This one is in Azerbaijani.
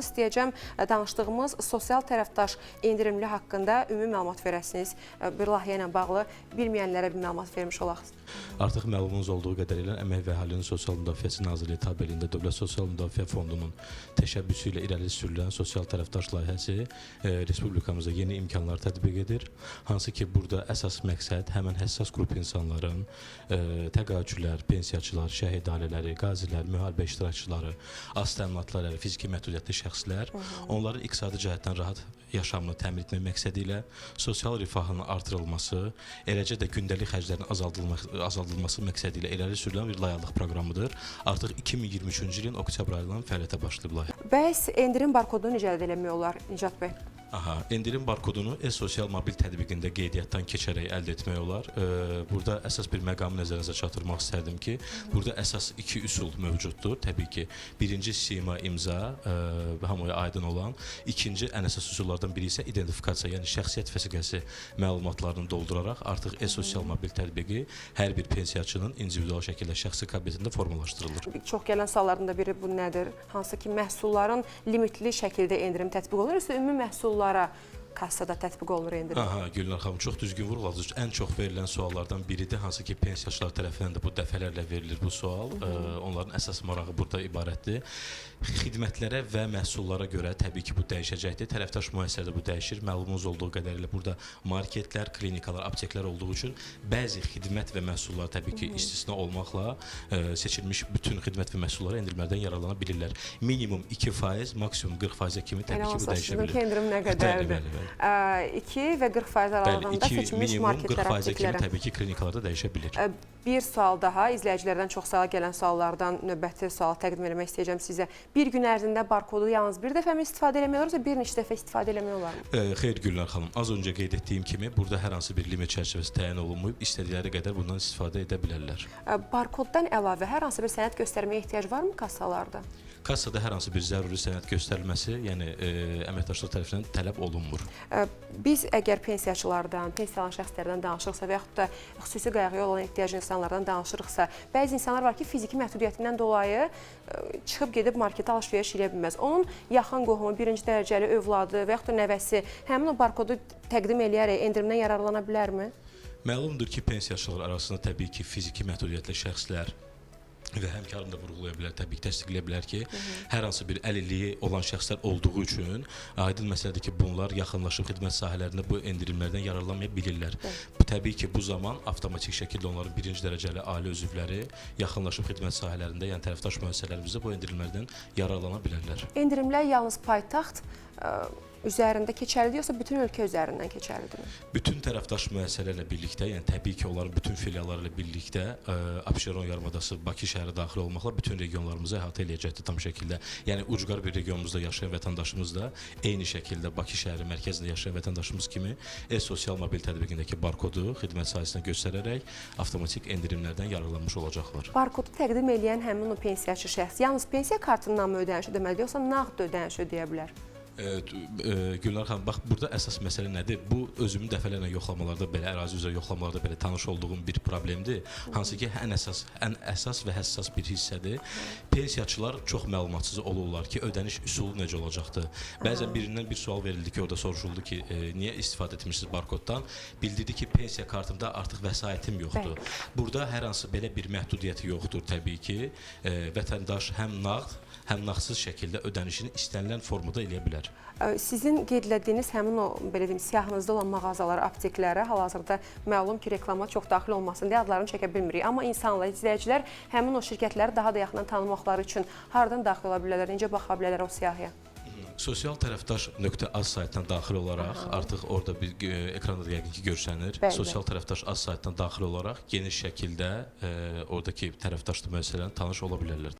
İstəyəcəm danışdığımız sosial tərəfdaş endirimli haqqında ümumi məlumat verəsiniz. Bir layihə ilə bağlı bilməyənlərə bir məlumat vermiş olaq. Artıq məlumunuz olduğu qədərilə Əmək və Əhalinin Sosial Müdafiəsi Nazirliyi tabeliyində Dövlət Sosial Müdafiə Fondunun təşəbbüsü ilə irəli sürülən sosial tərəfdaş layihəsi Respublikamızda yeni imkanlar tətbiq edir. Hansı ki, burada əsas məqsəd həmin həssas qrup insanların, təqaüdçülər, pensiyaçılar, şəhid ailələri, qazilər, müharibə iştirakçıları, az təminatlı fiziki məhdudiyyətli şəxslər, onların iqtisadi cəhətdən rahat yaşamını təmin etmək məqsədi ilə sosial rifahının artırılması, eləcə də gündəlik xərclərin azaldılması məqsədi ilə irəli sürülən bir layihəlıq proqramıdır. Artıq 2023-cü ilin oktyabr ayından fəaliyyətə başlayıb layihə. Bəs endirim barkodunu necə əldə etmək olar, Nicat bəy? Endirim barkodunu e-sosial mobil tətbiqində qeydiyyatdan keçərək əldə etmək olar. Burada əsas bir məqamı nəzərinizə çatdırmaq istərdim ki, burada əsas iki üsul mövcuddur. Təbii ki, birinci sima imza, hamıya aydın olan. İkinci ən əsas üsullardan biri isə identifikasiya, yəni şəxsiyyət vəsiqəsi məlumatlarını dolduraraq artıq e-sosial mobil tətbiqi hər bir pensiyaçının individual şəkildə şəxsi kabinetində formalaşdırılır. Çox gələn suallardan da biri bu nədir? Hansı ki, məhsulların limitli şəkildə endirim tətbiq olunur, yoxsa ümumi məhsullara kassada tətbiq olunur endirim? Gülnar xanım, çox düzgün vurğuladınız. Ən çox verilən suallardan biridir, hansı ki, pensiyaçılar tərəfindən də bu dəfələrlə verilir bu sual. Onların əsas marağı burada ibarətdir. Xidmətlərə və məhsullara görə təbii ki, bu dəyişəcəkdir. Tərəfdaş müəssisədə bu dəyişir. Məlumunuz olduğu qədərilə burada marketlər, klinikalar, apteklər olduğu üçün bəzi xidmət və məhsullar təbii ki, istisna olmaqla seçilmiş bütün xidmət və məhsullara endirimlərdən yararlana bilirlər. Minimum 2%, maksimum 40%-ə kimi təbii ki, bu dəyişə bilir. Sizinki endirim nə qədərdir? 2 və 40% aralığında seçilmiş marketlər, apteklərə. Təbii ki, klinikalarda dəyişə bilir. Bir sual daha, izləyicilərdən çox sayıla gələn suallardan növbəti sual təqdim etmək istəyəcəm sizə. Bir gün ərzində barkodu yalnız bir dəfə mi istifadə eləmək olar, yoxsa bir neçə dəfə istifadə eləmək olarmı? Xeyr Gülnar xanım, az öncə qeyd etdiyim kimi burada hər hansı bir limit çərçivəsi təyin olunmayıb, istədikləri qədər bundan istifadə edə bilərlər. Barkoddan əlavə hər hansı bir sənəd göstərməyə ehtiyac varmı kassalarda? Kassada hər hansı bir zəruri sənəd göstərilməsi, yəni əməkdaşlıq tərəfindən tələb olunmur. Biz əgər pensiyaçılardan, pensiyalan şəxslərdən danışırıqsa və yaxud da xüsusi qayğıya olan ehtiyaclı insanlardan danışırıqsa, bəzi insanlar var ki, fiziki məhdudiyyətindən dolayı çıxıb gedib marketə alış-veriş edə bilməz. Onun yaxın qohumu, birinci dərəcəli övladı və yaxud da nəvəsi həmin o barkodu təqdim eləyərək endirimdən yararlana bilərmi? Məlumdur ki, pensiyaçılar arasında təbii ki, fiziki məhdudiyyətli şəxslər və həmkarını da vurğulaya bilər, təbii ki, təsdiqləyə bilər ki, hər hansı bir əlilliyi olan şəxslər olduğu üçün aydın məsələdir ki, bunlar yaxınlaşıb xidmət sahələrində bu endirimlərdən yararlanmaya bilirlər. Təbii ki, bu zaman avtomatik şəkildə onların birinci dərəcəli ailə üzvləri yaxınlaşıb xidmət sahələrində, yəni tərəfdaş müəssisələrimizdə bu endirimlərdən yararlana bilərlər. Endirimlər yalnız paytaxt üzərində keçərlidir, yoxsa bütün ölkə üzərindən keçərlidir? Bütün tərəfdaş müəssisələrlə birlikdə, yəni təbii ki, onların bütün filialları ilə birlikdə Abşeron yarımadası Bakı şəhəri daxil olmaqla bütün regionlarımızı əhatə eləyəcəkdir tam şəkildə. Yəni ucqar bir regionumuzda yaşayan vətəndaşımız da eyni şəkildə Bakı şəhəri mərkəzində yaşayan vətəndaşımız kimi e-sosial mobil tətbiqindəki barkodu xidmət sahəsinə göstərərək avtomatik endirimlərdən yararlanmış olacaqlar. Barkodu təqdim edən həmin o pensiyaçı şəxs yalnız pensiya kartından mı ödəniş ödəməlidir, yoxsa nağd ödəniş ödəyə bilər? Gülnar xanım, bax, burada əsas məsələ nədir? Bu, özümün dəfələrlə yoxlamalarda belə, ərazi üzrə yoxlamalarda belə tanış olduğum bir problemdir. Hansı ki, ən əsas və həssas bir hissədir. Pensiyaçılar çox məlumatsız olurlar ki, ödəniş üsulu necə olacaqdır. Bəzən birindən bir sual verildi ki, orada soruşuldu ki, niyə istifadə etmişsiniz barkoddan? Bildirdi ki, pensiya kartımda artıq vəsaitim yoxdur. Burada hər hansı belə bir məhdudiyyəti yoxdur təbii ki. Vətəndaş həm nağd, həm nağdsız şəkildə ödənişini istənilən formada eləyə bilər. Sizin qeydlədiyiniz həmin o, belə deyim, siyahınızda olan mağazalara, apteklərə hal-hazırda məlum ki, reklama çox daxil olmasın deyə adlarını çəkə bilmirik. Amma insanlar, izləyicilər həmin o şirkətləri daha da yaxından tanımaqları üçün haradan daxil ola bilərlər, necə baxa bilərlər o siyahıya? Sosial tərəfdaş.az saytından daxil olaraq, artıq orada bir ekranda da yəqin ki görsənir. Sosial tərəfdaş.az saytından daxil olaraq geniş şəkildə oradakı tərəfdaşlı müəssisələrini tanış ola bilərlər.